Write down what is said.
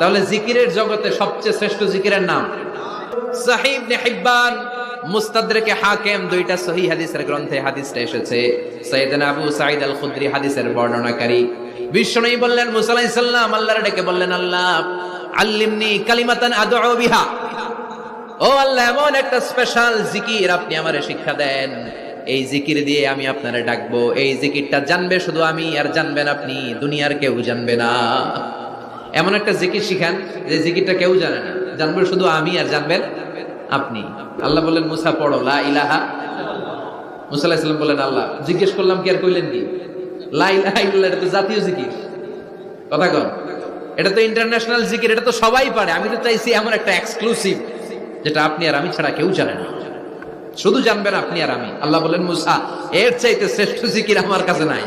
তাহলে জিকিরের জগতে সবচেয়ে শ্রেষ্ঠ জিকিরের নাম সহিহ ইবনে হিব্বান, মুস্তাদরাকে হাকিম, দুইটা সহিহ হাদিসের গ্রন্থে হাদিসটা এসেছে। সাইয়েদনা আবু সাঈদ আল খুদরি হাদিসের বর্ণনাকারী। বিশ্বনবী বললেন, মুসা আলাইহিস সালাম আল্লাহর ডেকে বললেন, আল্লাহ আল্লিমনি কালিমাতান আদউ বিহা, ও আল্লাহ এমন একটা স্পেশাল জিকির আপনি আমারে শিক্ষা দেন, এই জিকির দিয়ে আমি আপনারে ডাকবো, এই জিকিরটা জানবে শুধু আমি আর জানবেন আপনি, দুনিয়ার কেউ জানবে না। এমন একটা জিকির শিখান যে জিকিরটা কেউ জানে না, জানবে শুধু আমি আর জানবেন আপনি। আল্লাহ বললেন, মুসা পড়ো লা ইলাহা। মুসা আলাইহিস সালাম বললেন, আল্লাহ জিজ্ঞেস করলাম কি আর কইলেন কি? লা ইলাহা ইল্লাল্লাহ এটা তো জাতীয় জিকির, কথা কন, এটা তো ইন্টারন্যাশনাল জিকির, এটা তো সবাই পারে। আমি তো চাইছি এমন একটা এক্সক্লুসিভ যেটা আপনি আর আমি ছাড়া কেউ জানে না, শুধু জানবেন আপনি আর আমি। আল্লাহ বলেন, মুসা এর চাইতে শ্রেষ্ঠ জিকির আমার কাছে নাই।